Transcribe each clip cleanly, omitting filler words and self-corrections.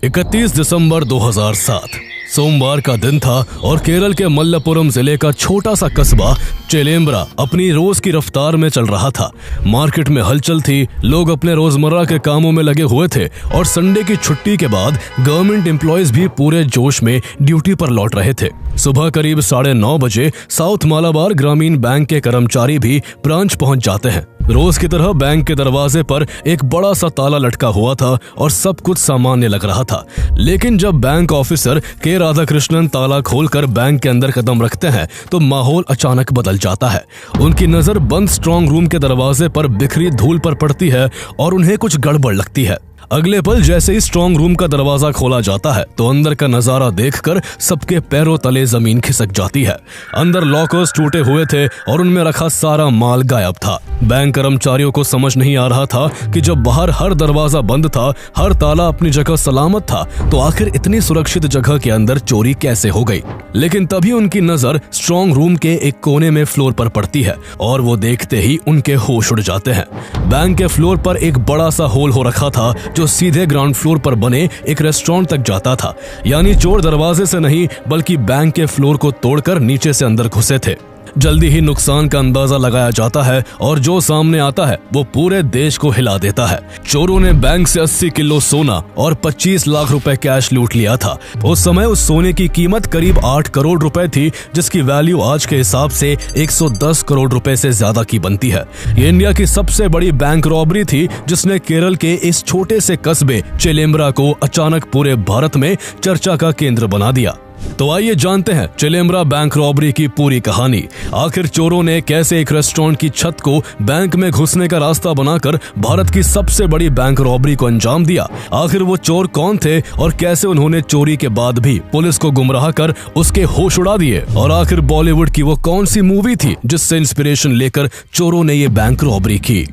31 दिसंबर 2007 सोमवार का दिन था और केरल के मल्लपुरम जिले का छोटा सा कस्बा चेलेम्ब्रा अपनी रोज की रफ्तार में चल रहा था। मार्केट में हलचल थी, लोग अपने रोजमर्रा के कामों में लगे हुए थे और संडे की छुट्टी के बाद गवर्नमेंट एम्प्लॉयज भी पूरे जोश में ड्यूटी पर लौट रहे थे। सुबह करीब 9:30 बजे साउथ मालाबार ग्रामीण बैंक के कर्मचारी भी ब्रांच पहुंच जाते हैं। रोज की तरह बैंक के दरवाजे पर एक बड़ा सा ताला लटका हुआ था और सब कुछ सामान्य लग रहा था। लेकिन जब बैंक ऑफिसर के राधाकृष्णन ताला खोलकर बैंक के अंदर कदम रखते हैं तो माहौल अचानक बदल जाता है। उनकी नजर बंद स्ट्रांग रूम के दरवाजे पर बिखरी धूल पर पड़ती है और उन्हें कुछ गड़बड़ लगती है। अगले पल जैसे ही स्ट्रांग रूम का दरवाजा खोला जाता है तो अंदर का नजारा देखकर सबके पैरों तले जमीन खिसक जाती है। अंदर लॉकर्स टूटे हुए थे और उनमें रखा सारा माल गायब था। बैंक कर्मचारियों को समझ नहीं आ रहा था कि जब बाहर हर दरवाजा बंद था, हर ताला अपनी जगह सलामत था, तो आखिर इतनी सुरक्षित जगह के अंदर चोरी कैसे हो गई। लेकिन तभी उनकी नजर स्ट्रांग रूम के एक कोने में फ्लोर पर पड़ती है और वो देखते ही उनके होश उड़ जाते हैं। बैंक के फ्लोर पर एक बड़ा सा होल हो रखा था जो सीधे ग्राउंड फ्लोर पर बने एक रेस्टोरेंट तक जाता था। यानी चोर दरवाजे से नहीं बल्कि बैंक के फ्लोर को तोड़कर नीचे से अंदर घुसे थे। जल्दी ही नुकसान का अंदाजा लगाया जाता है और जो सामने आता है वो पूरे देश को हिला देता है। चोरों ने बैंक से 80 किलो सोना और 25 लाख रुपए कैश लूट लिया था। उस समय उस सोने की कीमत करीब 8 करोड़ रुपए थी, जिसकी वैल्यू आज के हिसाब से 110 करोड़ रुपए से ज्यादा की बनती है। ये इंडिया की सबसे बड़ी बैंक रॉबरी थी जिसने केरल के इस छोटे से कस्बे चेलेम्ब्रा को अचानक पूरे भारत में चर्चा का केंद्र बना दिया। तो आइए जानते हैं चेलेम्ब्रा बैंक रॉबरी की पूरी कहानी। आखिर चोरों ने कैसे एक रेस्टोरेंट की छत को बैंक में घुसने का रास्ता बनाकर भारत की सबसे बड़ी बैंक रॉबरी को अंजाम दिया। आखिर वो चोर कौन थे और कैसे उन्होंने चोरी के बाद भी पुलिस को गुमराह कर उसके होश उड़ा दिए। और आखिर बॉलीवुड की वो कौन सी मूवी थी जिससे इंस्पिरेशन लेकर चोरों ने ये बैंक रॉबरी की।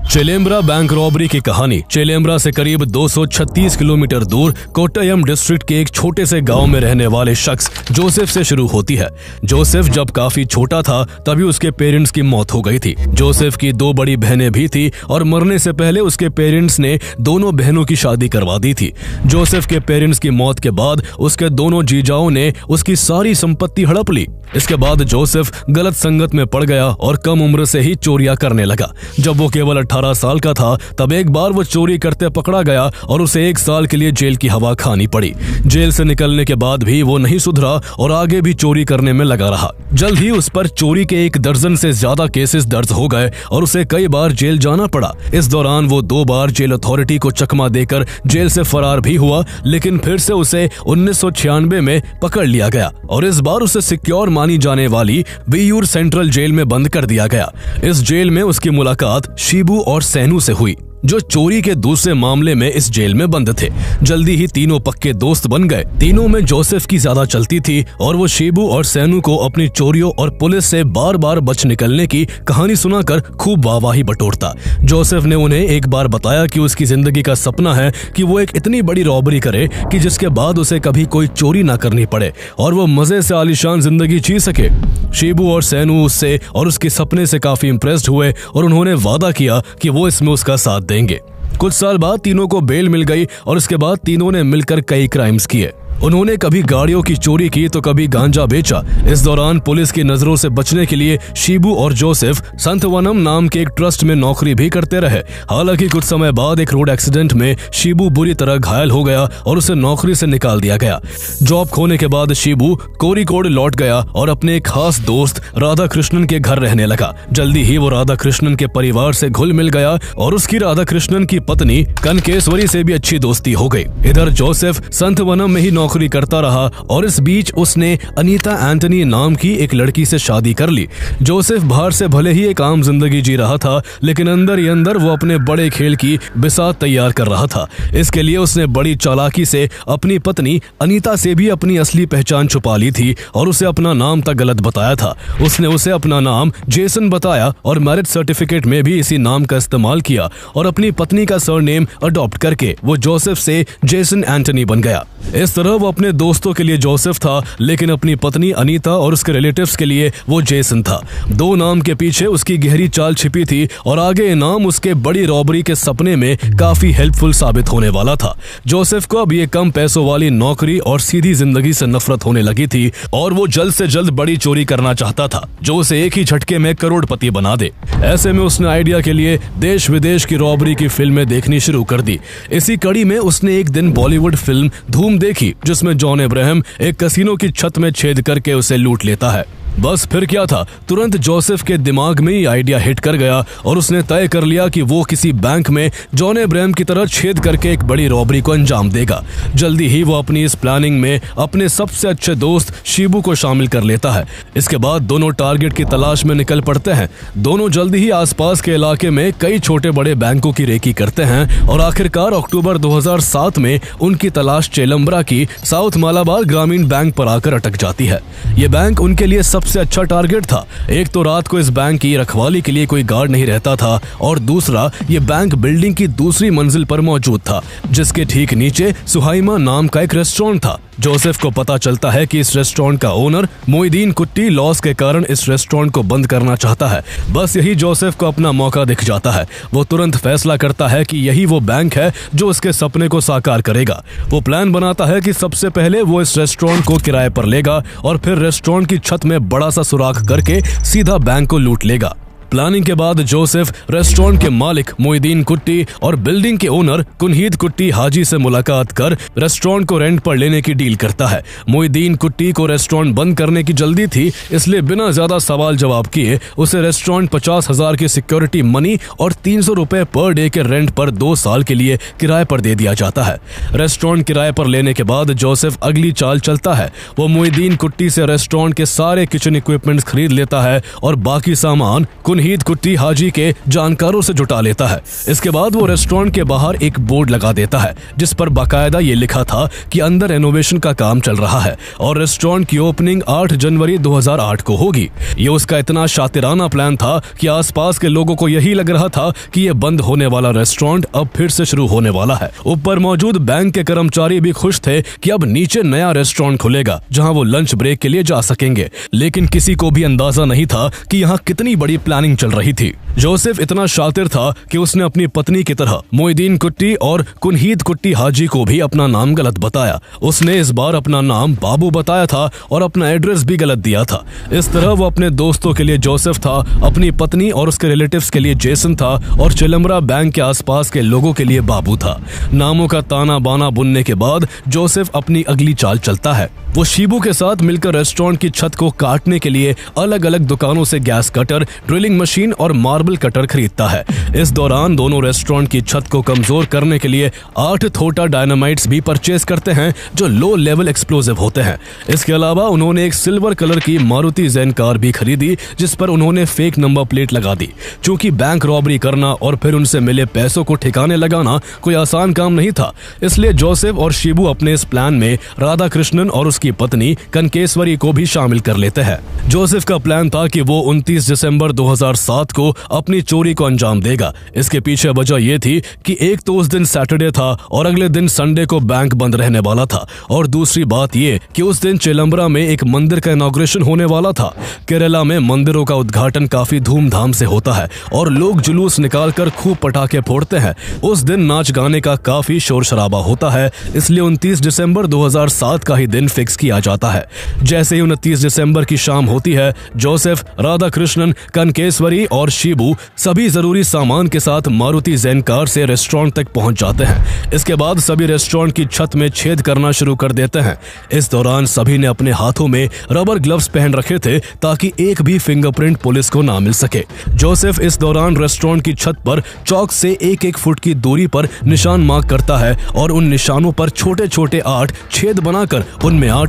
चेलेम्ब्रा बैंक रॉबरी की कहानी चेलेम्ब्रा से करीब 236 किलोमीटर दूर कोट्टयम डिस्ट्रिक्ट के एक छोटे से गांव में रहने वाले शख्स जोसेफ से शुरू होती है। जोसेफ जब काफी छोटा था तभी उसके पेरेंट्स की मौत हो गई थी। जोसेफ की 2 बड़ी बहनें भी थी और मरने से पहले उसके पेरेंट्स ने दोनों बहनों की शादी करवा दी थी। जोसेफ के पेरेंट्स की मौत के बाद उसके दोनों जीजाओं ने उसकी सारी संपत्ति हड़प ली। इसके बाद जोसेफ गलत संगत में पड़ गया और कम उम्र से ही चोरियां करने लगा। जब वो केवल 18 साल का था तब एक बार वो चोरी करते पकड़ा गया और उसे 1 साल के लिए जेल की हवा खानी पड़ी। जेल से निकलने के बाद भी वो नहीं सुधरा और आगे भी चोरी करने में लगा रहा। जल्द ही उस पर चोरी के 1 दर्जन से ज्यादा केसेस दर्ज हो गए और उसे कई बार जेल जाना पड़ा। इस दौरान वो 2 बार जेल अथॉरिटी को चकमा देकर जेल से फरार भी हुआ, लेकिन फिर से उसे 1996 में पकड़ लिया गया और इस बार उसे सिक्योर मानी जाने वाली वियूर सेंट्रल जेल में बंद कर दिया गया। इस जेल में उसकी मुलाकात शिबू और सैनू से हुई जो चोरी के दूसरे मामले में इस जेल में बंद थे। जल्दी ही तीनों पक्के दोस्त बन गए। तीनों में जोसेफ की ज्यादा चलती थी और वो शिबू और सैनू को अपनी चोरियों और पुलिस से बार बार बच निकलने की कहानी सुनाकर खूब वाहवाही बटोरता। जोसेफ ने उन्हें एक बार बताया कि उसकी जिंदगी का सपना है कि वो एक इतनी बड़ी रॉबरी करे कि जिसके बाद उसे कभी कोई चोरी ना करनी पड़े और वो मजे से आलीशान जिंदगी जी सके। शिबू और सैनू उससे और उसके सपने से काफी इम्प्रेस्ड हुए और उन्होंने वादा किया कि वो इसमें उसका साथ देंगे। कुछ साल बाद तीनों को बेल मिल गई और उसके बाद तीनों ने मिलकर कई क्राइम्स किए। उन्होंने कभी गाड़ियों की चोरी की तो कभी गांजा बेचा। इस दौरान पुलिस की नजरों से बचने के लिए शिबू और जोसेफ संतवनम नाम के एक ट्रस्ट में नौकरी भी करते रहे। हालांकि कुछ समय बाद एक रोड एक्सीडेंट में शिबू बुरी तरह घायल हो गया और उसे नौकरी से निकाल दिया गया। जॉब खोने के बाद शिबू कोरिकोड लौट गया और अपने एक खास दोस्त राधाकृष्णन के घर रहने लगा। जल्दी ही वो राधाकृष्णन के परिवार से घुल मिल गया और उसकी राधाकृष्णन की पत्नी कनकेश्वरी से भी अच्छी दोस्ती हो गई। इधर जोसेफ संतवनम में ही नौकरी करता रहा और इस बीच उसने अनीता एंटनी नाम की एक लड़की से शादी कर ली। जोसेफ बाहर से भले ही एक आम जिंदगी जी रहा था, लेकिन अंदर ही अंदर वो अपने बड़े खेल की बिसात तैयार कर रहा था। इसके लिए उसने बड़ी चालाकी से अपनी पत्नी अनीता से भी अपनी असली पहचान छुपा ली थी और उसे अपना नाम तक गलत बताया था। उसने उसे अपना नाम जेसन बताया और मैरिज सर्टिफिकेट में भी इसी नाम का इस्तेमाल किया और अपनी पत्नी का सरनेम अडॉप्ट करके वो जोसेफ से जेसन एंटनी बन गया। इस तरह वो अपने दोस्तों के लिए जोसेफ था, लेकिन अपनी पत्नी अनीता और उसके रिलेटिव्स के लिए वो जेसन था। दो नाम के पीछे उसकी गहरी चाल छिपी थी और आगे ये नाम उसके बड़ी रॉबरी के सपने में काफी हेल्पफुल साबित होने वाला था। जोसेफ को अब ये कम पैसों वाली नौकरी और सीधी जिंदगी से नफरत होने लगी थी और वो जल्द से जल्द बड़ी चोरी करना चाहता था जो उसे एक ही झटके में करोड़पति बना दे। ऐसे में उसने आइडिया के लिए देश विदेश की रॉबरी की फिल्में देखनी शुरू कर दी। इसी कड़ी में उसने एक दिन बॉलीवुड फिल्म धूम देखी, जिसमें जॉन अब्राहम एक कैसीनो की छत में छेद करके उसे लूट लेता है। बस फिर क्या था, तुरंत जोसेफ के दिमाग में ये आइडिया हिट कर गया और उसने तय कर लिया कि वो किसी बैंक में जॉन अब्राहम की तरह छेद करके एक बड़ी रॉबरी को अंजाम देगा। जल्दी ही वो अपनी इस प्लानिंग में अपने सबसे अच्छे दोस्त शिबू को शामिल कर लेता है। इसके बाद दोनों टारगेट की तलाश में निकल पड़ते हैं। दोनों जल्दी ही आसपास के इलाके में कई छोटे बड़े बैंकों की रेकी करते हैं और आखिरकार अक्टूबर 2007 में उनकी तलाश चेलम्बरा की साउथ मालाबार ग्रामीण बैंक पर आकर अटक जाती है। ये बैंक उनके लिए सबसे अच्छा टारगेट था। एक तो रात को इस बैंक की रखवाली के लिए कोई गार्ड नहीं रहता था और दूसरा ये बैंक बिल्डिंग की दूसरी मंजिल पर मौजूद था, जिसके ठीक नीचे सुहाइमा नाम का एक रेस्टोरेंट था। जोसेफ को पता चलता है कि इस रेस्टोरेंट का ओनर मोइदीन कुट्टी लॉस के कारण इस रेस्टोरेंट को बंद करना चाहता है। बस यही जोसेफ को अपना मौका दिख जाता है। वो तुरंत फैसला करता है कि यही वो बैंक है जो उसके सपने को साकार करेगा। वो प्लान बनाता है कि सबसे पहले वो इस रेस्टोरेंट को किराए पर लेगा और फिर रेस्टोरेंट की छत में बड़ा सा सुराख करके सीधा बैंक को लूट लेगा। प्लानिंग के बाद जोसेफ रेस्टोरेंट के मालिक मोइदीन कुट्टी और बिल्डिंग के ओनर कुनहीद कुट्टी हाजी से मुलाकात कर रेस्टोरेंट को रेंट पर लेने की डील करता है। मोइदीन कुट्टी को रेस्टोरेंट बंद करने की जल्दी थी, इसलिए बिना ज्यादा सवाल जवाब किए उसे रेस्टोरेंट 50,000 की सिक्योरिटी मनी और 300 रुपए पर डे के रेंट पर 2 साल के लिए किराए पर दे दिया जाता है। रेस्टोरेंट किराए पर लेने के बाद जोसेफ अगली चाल चलता है। वो मोइदीन कुट्टी से रेस्टोरेंट के सारे किचन इक्विपमेंट्स खरीद लेता है और बाकी सामान कुनहीद कुट्टी हाजी के जानकारों से जुटा लेता है। इसके बाद वो रेस्टोरेंट के बाहर एक बोर्ड लगा देता है जिस पर बाकायदा ये लिखा था कि अंदर रेनोवेशन का काम चल रहा है और रेस्टोरेंट की ओपनिंग 8 जनवरी 2008 को होगी। ये उसका इतना शातिराना प्लान था कि आसपास के लोगों को यही लग रहा था कि ये बंद होने वाला रेस्टोरेंट अब फिर से शुरू होने वाला है। ऊपर मौजूद बैंक के कर्मचारी भी खुश थे कि अब नीचे नया रेस्टोरेंट खुलेगा जहां वो लंच ब्रेक के लिए जा सकेंगे, लेकिन किसी को भी अंदाजा नहीं था कि यहाँ कितनी बड़ी प्लानिंग चल रही थी। जोसेफ इतना शातिर था कि उसने अपनी पत्नी की तरह मोइदीन कुट्टी और कुनहीद कुट्टी हाजी को भी अपना नाम गलत बताया। उसने इस बार अपना नाम बाबू बताया था और अपना एड्रेस भी गलत दिया था। इस तरह वो अपने दोस्तों के लिए जोसेफ था, अपनी पत्नी और उसके रिलेटिव्स के लिए जेसन था और चेलम्बरा बैंक के आसपास के लोगों के लिए बाबू था। नामों का ताना बाना बुनने के बाद जोसेफ अपनी अगली चाल चलता है। वो शिबू के साथ मिलकर रेस्टोरेंट की छत को काटने के लिए अलग अलग दुकानों से गैस कटर, ड्रिलिंग मशीन और मार्बल कटर खरीदता है। इस दौरान दोनों रेस्टोरेंट की छत को कमजोर करने के लिए 8 थोटा डायनामाइट्स भी परचेज करते हैं जो लो लेवल एक्सप्लोजिव होते हैं। इसके अलावा उन्होंने एक सिल्वर कलर की मारुति जैन कार भी खरीदी जिस पर उन्होंने फेक नंबर प्लेट लगा दी। चूंकि बैंक रॉबरी करना और फिर उनसे मिले पैसों को ठिकाने लगाना कोई आसान काम नहीं था, इसलिए जोसेफ और शिबू अपने इस प्लान में राधा कृष्णन और उसकी पत्नी कनकेश्वरी को भी शामिल कर लेते हैं। जोसेफ का प्लान था कि वो 29 दिसंबर 2007 को अपनी चोरी को अंजाम देगा। इसके पीछे वजह यह थी कि एक तो उस दिन सैटरडे था और अगले दिन संडे को बैंक बंद रहने वाला था, और दूसरी बात यह कि उस दिन चेलम्बरा में एक मंदिर का इनॉग्रेशन होने वाला था। केरला में मंदिरों का उद्घाटन काफी धूमधाम से होता है और लोग जुलूस निकालकर खूब पटाखे फोड़ते हैं। उस दिन नाच गाने का काफी शोर शराबा होता है, इसलिए 29 दिसंबर 2007 का ही दिन फिक्स किया जाता है। जैसे ही 29 दिसंबर की शाम होती है, जोसेफ, राधा कृष्णन, कनकेश्वरी और शिबू सभी जरूरी सामान के साथ मारुति जैन कार से रेस्टोरेंट तक पहुंच जाते हैं। इसके बाद सभी रेस्टोरेंट की छत में छेद करना शुरू कर देते हैं। इस दौरान सभी ने अपने हाथों में रबर ग्लव्स पहन रखे थे ताकि एक भी फिंगरप्रिंट पुलिस को ना मिल सके। जोसेफ इस दौरान रेस्टोरेंट की छत पर चौक से 1-1 फुट की दूरी पर निशान मार्क करता है और उन निशानों पर छोटे छोटे 8 छेद बनाकर उनमें 8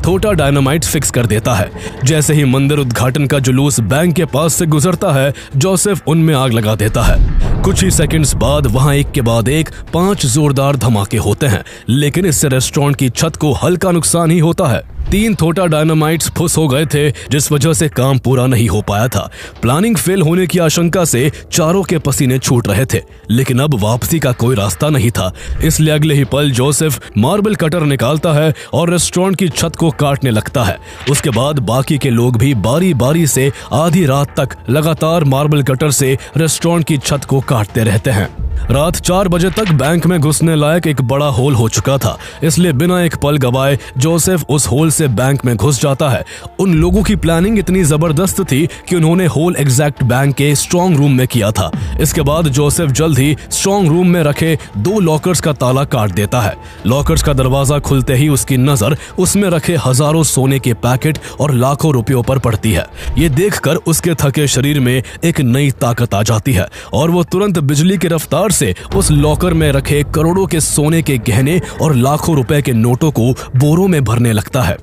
थोटा डायनामाइट फिक्स कर देता है। जैसे ही मंदिर उद्घाटन का जुलूस बैंक के पास से गुजरता है, जोसेफ उनमें आग लगा देता है। कुछ ही सेकंड्स बाद वहां एक के बाद एक 5 जोरदार धमाके होते हैं, लेकिन इससे रेस्टोरेंट की छत को हल्का नुकसान ही होता है। 3 थोटा डायनामाइट्स फुस हो गए थे, जिस वजह से काम पूरा नहीं हो पाया था। प्लानिंग फेल होने की आशंका से चारों के पसीने छूट रहे थे, लेकिन अब वापसी का कोई रास्ता नहीं था। इसलिए अगले ही पल जोसेफ मार्बल कटर निकालता है और रेस्टोरेंट की छत को काटने लगता है। उसके बाद बाकी के लोग भी बारी बारी से आधी रात तक लगातार मार्बल कटर से रेस्टोरेंट की छत को काटते रहते हैं। रात 4 बजे तक बैंक में घुसने लायक एक बड़ा होल हो चुका था, इसलिए बिना एक पल गवाए जोसेफ उस होल से बैंक में घुस जाता है। उन लोगों की प्लानिंग इतनी जबरदस्त थी कि उन्होंने होल एग्जैक्ट बैंक के स्ट्रॉन्ग रूम में किया था। इसके बाद जोसेफ जल्द ही स्ट्रॉन्ग रूम में रखे 2 लॉकर्स का ताला काट देता है। लॉकर्स का दरवाजा खुलते ही उसकी नजर उसमें रखे हजारों सोने के पैकेट और लाखों रुपयों पर पड़ती है। ये देखकर उसके थके शरीर में एक नई ताकत आ जाती है और वो तुरंत बिजली की रफ्तार से उस लॉकर में रखे करोड़ों के सोने के गहने और लाखों रुपए के नोटों को बोरों में भरने लगता है।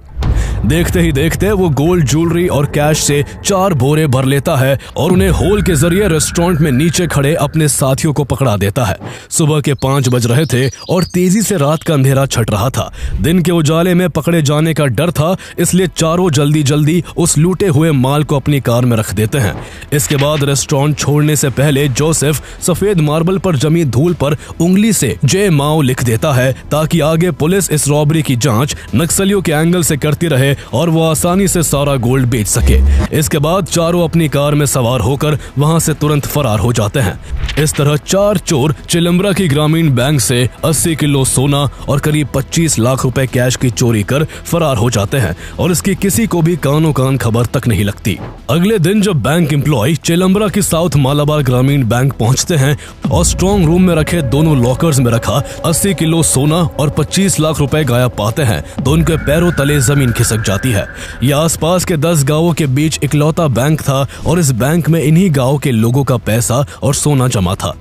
देखते ही देखते वो गोल्ड ज्वेलरी और कैश से 4 बोरे भर लेता है और उन्हें होल के जरिए रेस्टोरेंट में नीचे खड़े अपने साथियों को पकड़ा देता है। सुबह के 5 बज रहे थे और तेजी से रात का अंधेरा छट रहा था। दिन के उजाले में पकड़े जाने का डर था, इसलिए चारों जल्दी जल्दी उस लूटे हुए माल को अपनी कार में रख देते हैं। इसके बाद रेस्टोरेंट छोड़ने से पहले जोसेफ सफेद मार्बल पर जमी धूल पर उंगली से जे माओ लिख देता है, ताकि आगे पुलिस इस रॉबरी की जांच नक्सलियों के एंगल से करती रहे और वो आसानी से सारा गोल्ड बेच सके। इसके बाद चारों अपनी कार में सवार होकर वहां से तुरंत फरार हो जाते हैं। इस तरह 4 चोर चिलम्बरा की ग्रामीण बैंक से 80 किलो सोना और करीब 25 लाख रुपए कैश की चोरी कर फरार हो जाते हैं और इसकी किसी को भी कानो कान खबर तक नहीं लगती। अगले दिन जब बैंक एम्प्लॉय चिलम्बरा की साउथ मालाबार ग्रामीण बैंक पहुंचते हैं और स्ट्रॉन्ग रूम में रखे दोनों लॉकर्स में रखा 80 किलो सोना और 25 लाख रुपए गायब पाते हैं, तो उनके पैरों तले जमीन खिसक जाती है। यह आसपास के 10 गांवों के बीच इकलौता बैंक था और इस बैंक में इन्हीं गांव के लोगों का पैसा और सोना जमा था।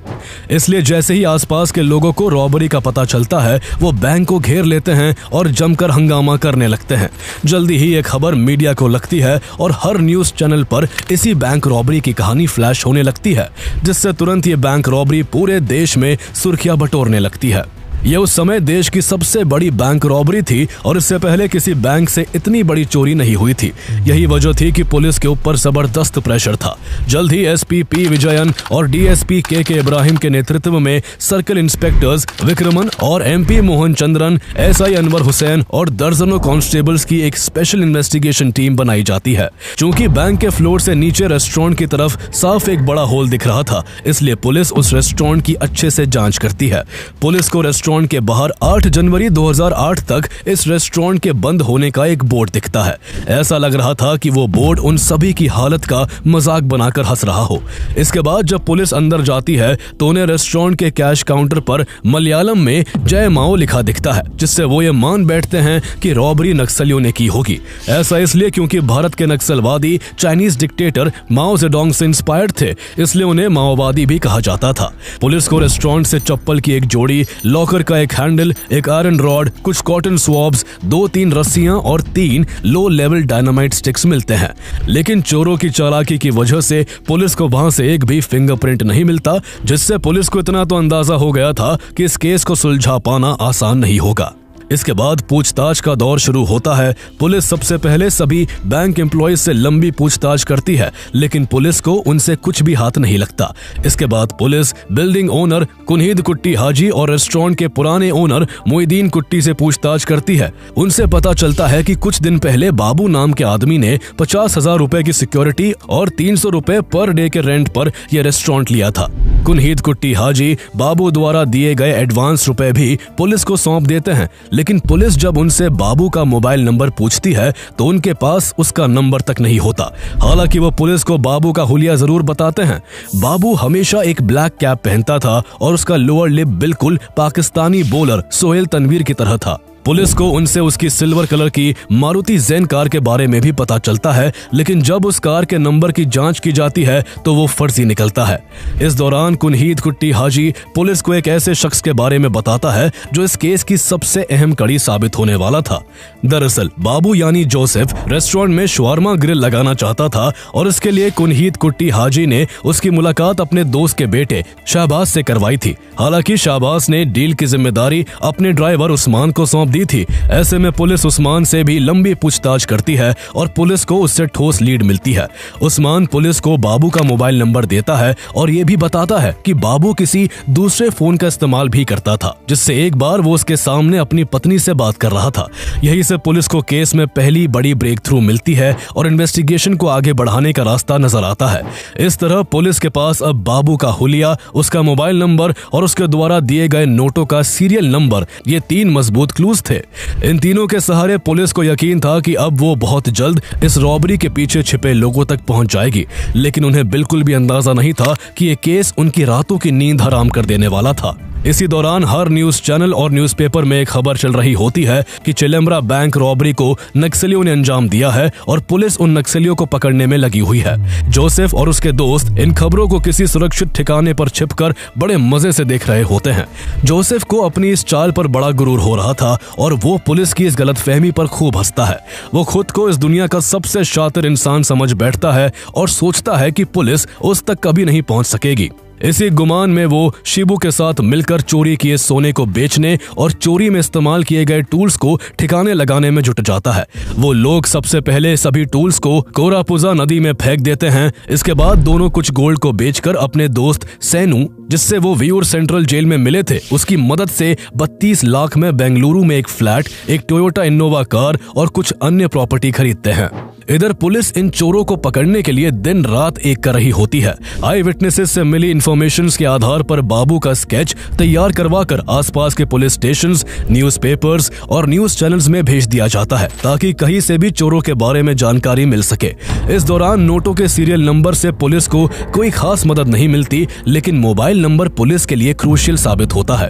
इसलिए जैसे ही आसपास के लोगों को रॉबरी का पता चलता है, वो बैंक को घेर लेते हैं और जमकर हंगामा करने लगते हैं। जल्दी ही एक खबर मीडिया को लगती है और हर न्यूज चैनल पर इसी बैंक रॉबरी की कहानी फ्लैश होने लगती है, जिससे तुरंत ये बैंक रॉबरी पूरे देश में सुर्खियां बटोरने लगती है। यह उस समय देश की सबसे बड़ी बैंक रॉबरी थी और इससे पहले किसी बैंक से इतनी बड़ी चोरी नहीं हुई थी। यही वजह थी कि पुलिस के ऊपर जबरदस्त प्रेशर था। जल्द ही एसपी पी विजयन और डीएसपी के इब्राहिम के नेतृत्व में सर्कल इंस्पेक्टर्स विक्रमन और एमपी मोहन चंद्रन, एसआई अनवर हुसैन और दर्जनों कांस्टेबल्स की एक स्पेशल इन्वेस्टिगेशन टीम बनाई जाती है। चूंकि बैंक के फ्लोर से नीचे रेस्टोरेंट की तरफ साफ एक बड़ा होल दिख रहा था, इसलिए पुलिस उस रेस्टोरेंट की अच्छे से जांच करती है। पुलिस को रेस्टोरेंट के बाहर 8 जनवरी 2008 तक इस रेस्टोरेंट के बंद होने का एक बोर्ड दिखता है। ऐसा लग रहा था कि वो बोर्ड उन सभी की हालत का मजाक बनाकर हंस रहा हो। इसके बाद जब पुलिस अंदर जाती है तो उन्हें रेस्टोरेंट के कैश काउंटर पर मलयालम में जय माओ लिखा दिखता है, जिससे वो ये मान बैठते हैं कि रॉबरी नक्सलियों ने की होगी। ऐसा इसलिए क्योंकि भारत के नक्सलवादी चाइनीज डिक्टेटर माओ जेडोंग से इंस्पायर्ड थे, इसलिए उन्हें माओवादी भी कहा जाता था। पुलिस को रेस्टोरेंट से चप्पल की एक जोड़ी, लॉकर का एक हैंडल, एक आयरन रॉड, कुछ कॉटन स्वॉब्स, 2-3 रस्सियां और 3 लो लेवल डायनामाइट स्टिक्स मिलते हैं। लेकिन चोरों की चालाकी की वजह से पुलिस को वहां से एक भी फिंगरप्रिंट नहीं मिलता, जिससे पुलिस को इतना तो अंदाजा हो गया था कि इस केस को सुलझा पाना आसान नहीं होगा। इसके बाद पूछताछ का दौर शुरू होता है। पुलिस सबसे पहले सभी बैंक एम्प्लॉयज से लंबी पूछताछ करती है, लेकिन पुलिस को उनसे कुछ भी हाथ नहीं लगता। इसके बाद पुलिस बिल्डिंग ओनर कुनहीद कुट्टी हाजी और रेस्टोरेंट के पुराने ओनर मोइदीन कुट्टी से पूछताछ करती है। उनसे पता चलता है कि कुछ दिन पहले बाबू नाम के आदमी ने 50,000 रुपए की सिक्योरिटी और 300 रुपए पर डे के रेंट पर यह रेस्टोरेंट लिया था। कुनहीद कुट्टी हाजी बाबू द्वारा दिए गए एडवांस रुपए भी पुलिस को सौंप देते हैं, लेकिन पुलिस जब उनसे बाबू का मोबाइल नंबर पूछती है तो उनके पास उसका नंबर तक नहीं होता। हालांकि वो पुलिस को बाबू का हुलिया जरूर बताते हैं। बाबू हमेशा एक ब्लैक कैप पहनता था और उसका लोअर लिप बिल्कुल पाकिस्तानी बॉलर सोहेल तनवीर की तरह था। पुलिस को उनसे उसकी सिल्वर कलर की मारुति ज़ेन कार के बारे में भी पता चलता है, लेकिन जब उस कार के नंबर की जांच की जाती है तो वो फर्जी निकलता है। इस दौरान कुनहीद कुट्टी हाजी पुलिस को एक ऐसे शख्स के बारे में बताता है जो इस केस की सबसे अहम कड़ी साबित होने वाला था। दरअसल बाबू यानी जोसेफ रेस्टोरेंट में शवारमा ग्रिल लगाना चाहता था और इसके लिए कुनहीद कुट्टी हाजी ने उसकी मुलाकात अपने दोस्त के बेटे शहबाज से करवाई थी। हालांकि शहबाज ने डील की जिम्मेदारी अपने ड्राइवर उस्मान को सौंप दी थी। ऐसे में पुलिस उस्मान से भी लंबी पूछताछ करती है और पुलिस को उससे ठोस लीड मिलती है। उस्मान पुलिस को बाबू का मोबाइल नंबर देता है और ये भी बताता है कि बाबू किसी दूसरे फोन का इस्तेमाल भी करता था, जिससे एक बार वो उसके सामने अपनी पत्नी से बात कर रहा था। यही से पुलिस को केस में पहली बड़ी ब्रेक थ्रू मिलती है और इन्वेस्टिगेशन को आगे बढ़ाने का रास्ता नजर आता है। इस तरह पुलिस के पास अब बाबू का हुलिया, उसका मोबाइल नंबर और उसके द्वारा दिए गए नोटों का सीरियल नंबर, ये 3 मजबूत क्लूज थे। इन तीनों के सहारे पुलिस को यकीन था कि अब वो बहुत जल्द इस रॉबरी के पीछे छिपे लोगों तक पहुंच जाएगी, लेकिन उन्हें बिल्कुल भी अंदाजा नहीं था कि ये केस उनकी रातों की नींद हराम कर देने वाला था। इसी दौरान हर न्यूज चैनल और न्यूज़पेपर में एक खबर चल रही होती है कि चिलम्बरा बैंक रॉबरी को नक्सलियों ने अंजाम दिया है और पुलिस उन नक्सलियों को पकड़ने में लगी हुई है। जोसेफ और उसके दोस्त इन खबरों को किसी सुरक्षित ठिकाने पर छिपकर बड़े मजे से देख रहे होते हैं। जोसेफ को अपनी इस चाल पर बड़ा गुरूर हो रहा था और वो पुलिस की इस गलतफहमी पर खूब हंसता है। वो खुद को इस दुनिया का सबसे शातिर इंसान समझ बैठता है और सोचता है कि पुलिस उस तक कभी नहीं पहुंच सकेगी। इसी गुमान में वो शिबू के साथ मिलकर चोरी किए सोने को बेचने और चोरी में इस्तेमाल किए गए टूल्स को ठिकाने लगाने में जुट जाता है। वो लोग सबसे पहले सभी टूल्स को कोरापुजा नदी में फेंक देते हैं। इसके बाद दोनों कुछ गोल्ड को बेचकर अपने दोस्त सैनू, जिससे वो वियूर सेंट्रल जेल में मिले थे, उसकी मदद से 32 लाख में बेंगलुरु में एक फ्लैट, एक टोयोटा इनोवा कार और कुछ अन्य प्रॉपर्टी खरीदते हैं। इधर पुलिस इन चोरों को पकड़ने के लिए दिन रात एक कर रही होती है। आई विटनेसेस से मिली इन्फॉर्मेशंस के आधार पर बाबू का स्केच तैयार करवाकर आसपास के पुलिस स्टेशंस, न्यूज़पेपर्स और न्यूज चैनल्स में भेज दिया जाता है ताकि कहीं से भी चोरों के बारे में जानकारी मिल सके। इस दौरान नोटों के सीरियल नंबर से पुलिस को कोई खास मदद नहीं मिलती, लेकिन मोबाइल नंबर पुलिस के लिए क्रूशियल साबित होता है।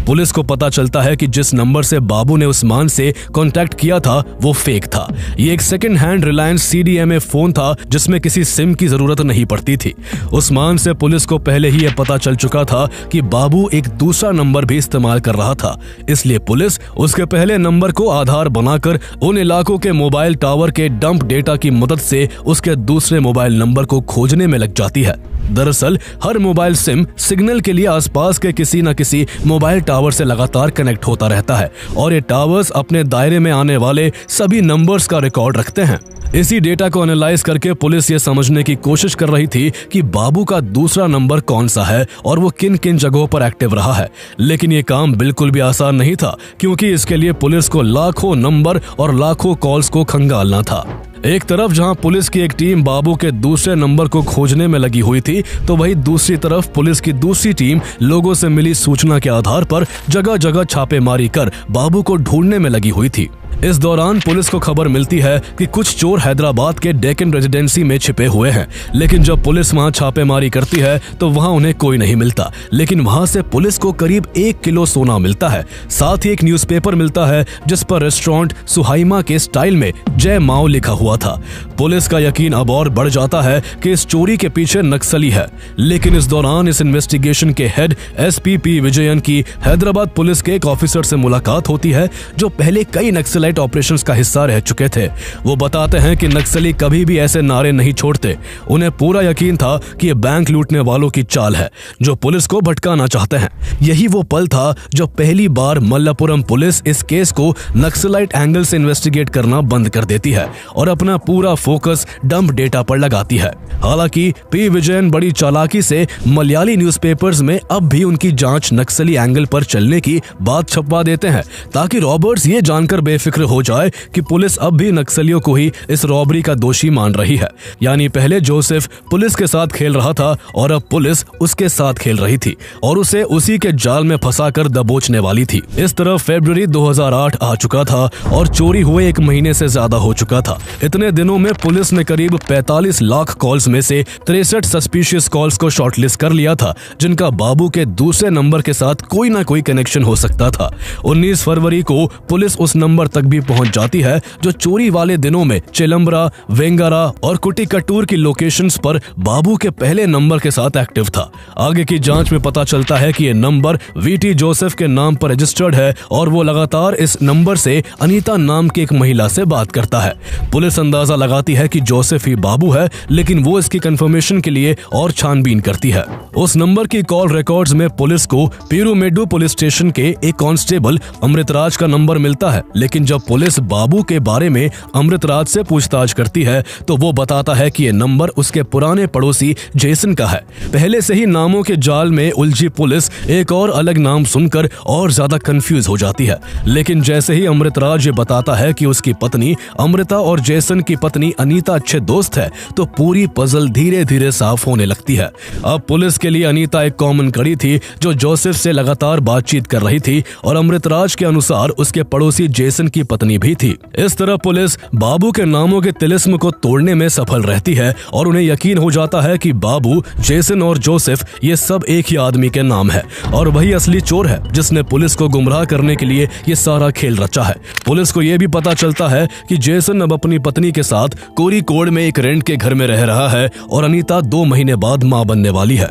पुलिस को पता चलता है कि जिस नंबर से बाबू ने उस्मान से कांटेक्ट किया था वो फेक था। ये एक second hand Reliance CDMA phone था जिसमें किसी सिम की जरूरत नहीं पड़ती थी। उस्मान से पुलिस को पहले ही यह पता चल चुका था कि बाबू एक दूसरा नंबर भी इस्तेमाल कर रहा था, इसलिए पुलिस उसके पहले नंबर को आधार बनाकर उन इलाकों के मोबाइल टावर के डंप डेटा की मदद से उसके दूसरे मोबाइल नंबर को खोजने में लग जाती है। दरअसल हर मोबाइल सिम सिग्नल के लिए आसपास के किसी न किसी मोबाइल टावर से लगातार कनेक्ट होता रहता है और ये टावर्स अपने दायरे में आने वाले सभी नंबर्स का रिकॉर्ड रखते हैं। इसी डेटा को एनालाइज करके पुलिस ये समझने की कोशिश कर रही थी कि बाबू का दूसरा नंबर कौन सा है और वो किन किन जगहों पर एक्टिव रहा है। लेकिन ये काम बिल्कुल भी आसान नहीं था, क्योंकि इसके लिए पुलिस को लाखों नंबर और लाखों कॉल्स को खंगालना था। एक तरफ जहां पुलिस की एक टीम बाबू के दूसरे नंबर को खोजने में लगी हुई थी, तो वहीं दूसरी तरफ पुलिस की दूसरी टीम लोगों से मिली सूचना के आधार पर जगह जगह छापेमारी कर बाबू को ढूंढने में लगी हुई थी। इस दौरान पुलिस को खबर मिलती है कि कुछ चोर हैदराबाद के डेक्कन रेजिडेंसी में छिपे हुए हैं, लेकिन जब पुलिस वहां छापेमारी करती है तो वहां उन्हें कोई नहीं मिलता। लेकिन वहां से पुलिस को करीब 1 किलो सोना मिलता है। साथ ही एक न्यूज़पेपर मिलता है जिस पर रेस्टोरेंट सुहाइमा के स्टाइल में जय माओ लिखा हुआ था। पुलिस का यकीन अब और बढ़ जाता है कि इस चोरी के पीछे नक्सली है। लेकिन इस दौरान इस इन्वेस्टिगेशन के हेड SP विजयन की हैदराबाद पुलिस के एक ऑफिसर से मुलाकात होती है जो पहले कई नक्सलाइट ऑपरेशंस का हिस्सा रह चुके थे। वो बताते हैं कि नक्सली कभी भी ऐसे नारे नहीं छोड़ते। उन्हें पूरा यकीन था कि ये बैंक लूटने वालों की चाल है जो पुलिस को भटकाना चाहते हैं। यही वो पल था जब पहली बार मल्लापुरम पुलिस इस केस को नक्सलाइट एंगल से इन्वेस्टिगेट करना बंद कर देती है और अपना पूरा फोकस डंप डेटा पर लगाती है। हालांकि P विजयन बड़ी चालाकी से मलयाली न्यूज़पेपर्स में अब भी उनकी जांच नक्सली एंगल पर चलने की बात छपवा देते हैं, ताकि रॉबर्ट्स ये जानकर बेफिक्र हो जाए कि पुलिस अब भी नक्सलियों को ही इस रॉबरी का दोषी मान रही है। यानी पहले जोसेफ पुलिस के साथ खेल रहा था और अब पुलिस उसके साथ खेल रही थी और उसे उसी के जाल में फंसाकर दबोचने वाली थी। इस तरह फरवरी 2008 आ चुका था और चोरी हुए 1 महीने से ज्यादा हो चुका था। इतने दिनों में पुलिस ने करीब 45 लाख कॉल्स में से 63 सस्पिशियस कॉल्स को शॉर्टलिस्ट कर लिया था, जिनका बाबू के दूसरे नंबर के साथ कोई ना कोई कनेक्शन हो सकता था। 19 फरवरी को पुलिस उस नंबर तक भी पहुंच जाती है जो चोरी वाले दिनों में चिलम्बरा, वेंगारा और कुटिकट्टूर की लोकेशंस पर बाबू के पहले नंबर के साथ एक्टिव था। आगे की जांच में पता चलता है कि ये नंबर VT जोसेफ के नाम पर रजिस्टर्ड है और वो लगातार इस नंबर से अनीता नाम की एक महिला से बात करता है। पुलिस पुलिस अंदाजा लगाती है कि जोसेफ ही बाबू है, लेकिन वो इसकी कंफर्मेशन के लिए और छानबीन करती है। उस नंबर की कॉल रिकॉर्ड्स में पुलिस को पीरूमेडु पुलिस स्टेशन के एक कांस्टेबल अमृतराज का नंबर मिलता है, लेकिन जब पुलिस बाबू के बारे में अमृतराज से पूछताछ करती है तो वो बताता है कि ये नंबर उसके पुराने पड़ोसी जेसन का है। पहले से ही नामों के जाल में उलझी पुलिस एक और अलग नाम सुनकर और ज्यादा कंफ्यूज हो जाती है, लेकिन जैसे ही अमृतराज ये बताता है कि उसकी पत्नी अमृता और जेसन की पत्नी अनीता अच्छे दोस्त है, तो पूरी पजल धीरे धीरे साफ होने लगती है। अब पुलिस के लिए अनीता एक कॉमन कड़ी थी जो जोसेफ से लगातार बातचीत कर रही थी और अमृतराज के अनुसार उसके पड़ोसी जेसन की पत्नी भी थी। इस तरह पुलिस बाबू के नामों के तिलिस्म को तोड़ने में सफल रहती है और उन्हें यकीन हो जाता है कि बाबू, जेसन और जोसेफ ये सब एक ही आदमी के नाम है और वही असली चोर है जिसने पुलिस को गुमराह करने के लिए ये सारा खेल रचा है। पुलिस को यह भी पता चलता है कि जेसन अब अपनी पत्नी के साथ कोरिकोड में एक रेंट के घर में रह रहा है और अनीता 2 महीने बाद मां बनने वाली है।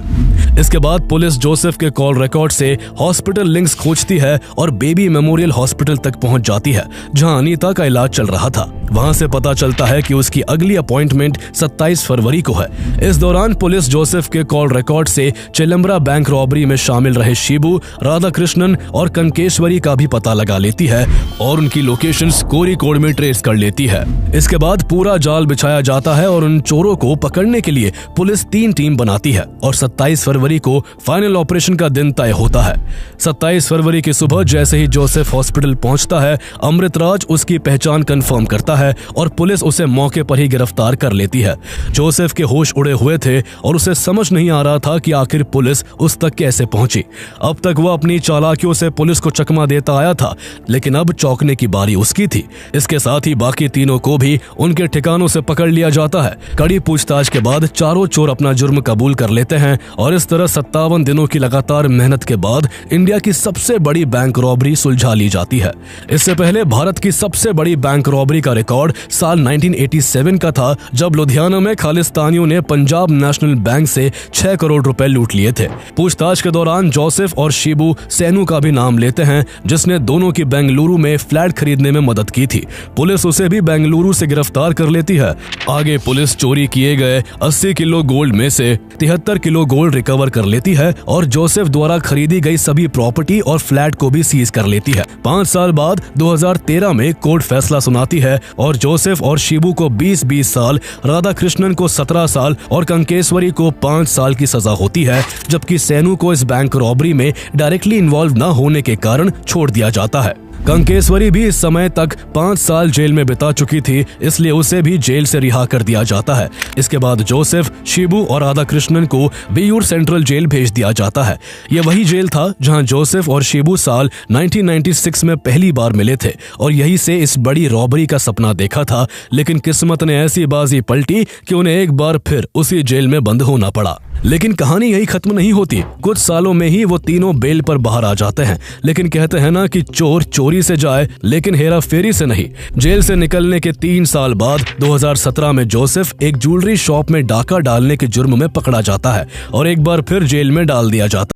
इसके बाद पुलिस जोसेफ के कॉल रिकॉर्ड से हॉस्पिटल लिंक्स खोजती है और बेबी मेमोरियल हॉस्पिटल तक पहुंच जाती है जहां अनीता का इलाज चल रहा था। वहां से पता चलता है कि उसकी अगली अपॉइंटमेंट 27 फरवरी को है। इस दौरान पुलिस जोसेफ के कॉल रिकॉर्ड से चिलम्बरा बैंक रॉबरी में शामिल रहे शिबू, राधाकृष्णन और कनकेश्वरी का भी पता लगा लेती है और उनकी लोकेशंस कोरिकोड में ट्रेस कर लेती है। इसके बाद पूरा जाल बिछाया जाता है और उन चोरों को पकड़ने के लिए पुलिस 3 टीम बनाती है और 27 फरवरी को फाइनल ऑपरेशन का दिन तय होता है। 27 फरवरी की सुबह जैसे ही जोसेफ हॉस्पिटल पहुंचता है, अमृतराज उसकी पहचान कंफर्म करता है और पुलिस उसे मौके पर ही गिरफ्तार कर लेती है। जोसेफ के होश उड़े हुए थे और उसे समझ नहीं आ रहा था कि आखिर पुलिस उस तक कैसे पहुंची। अब तक वह अपनी चालाकियों से पुलिस को चकमा देता आया था, लेकिन अब चौंकने की बारी उसकी थी। इसके साथ ही बाकी तीनों को भी उनके ठिकानों से पकड़ लिया जाता है। कड़ी पूछताछ के बाद चारों चोर अपना जुर्म कबूल कर लेते हैं और इस तरह 57 दिनों की लगातार मेहनत के बाद इंडिया की सबसे बड़ी बैंक रॉबरी सुलझा ली जाती है। इससे पहले भारत की सबसे बड़ी बैंक रॉबरी का रिकॉर्ड साल 1987 का था, जब लुधियाना में खालिस्तानियों ने पंजाब नेशनल बैंक से 6 करोड़ रुपए लूट लिए थे। पूछताछ के दौरान जोसेफ और शिबू सैनू का भी नाम लेते हैं, जिसने दोनों की बेंगलुरु में फ्लैट खरीदने में मदद की थी। पुलिस उसे भी बेंगलुरु से गिरफ्तार कर लेती है। आगे पुलिस चोरी किए गए 80 किलो गोल्ड में से 73 किलो गोल्ड रिकवर कर लेती है और जोसेफ द्वारा खरीदी गई सभी प्रॉपर्टी और फ्लैट को भी सीज कर लेती है। 5 साल बाद 2013 में कोर्ट फैसला सुनाती है और जोसेफ और शिबू को 20-20 साल, राधाकृष्णन को 17 साल और कंकेश्वरी को 5 साल की सजा होती है, जबकि सैनू को इस बैंक रॉबरी में डायरेक्टली इन्वॉल्व न होने के कारण छोड़ दिया जाता है। कंकेश्वरी भी इस समय तक 5 साल जेल में बिता चुकी थी, इसलिए उसे भी जेल से रिहा कर दिया जाता है। इसके बाद जोसेफ, शिबू और राधाकृष्णन को वियूर सेंट्रल जेल भेज दिया जाता है। यह वही जेल था जहां जोसेफ और शिबू साल 1996 में पहली बार मिले थे और यहीं से इस बड़ी रॉबरी का सपना देखा था, लेकिन किस्मत ने ऐसी बाजी पलटी कि उन्हें एक बार फिर उसी जेल में बंद होना पड़ा। लेकिन कहानी यही खत्म नहीं होती। कुछ सालों में ही वो तीनों बेल पर बाहर आ जाते हैं, लेकिन कहते हैं ना कि चोर चोरी से जाए लेकिन हेरा फेरी से नहीं। जेल से निकलने के 3 साल बाद 2017 में जोसेफ एक ज्वेलरी शॉप में डाका डालने के जुर्म में पकड़ा जाता है और एक बार फिर जेल में डाल दिया जाता है।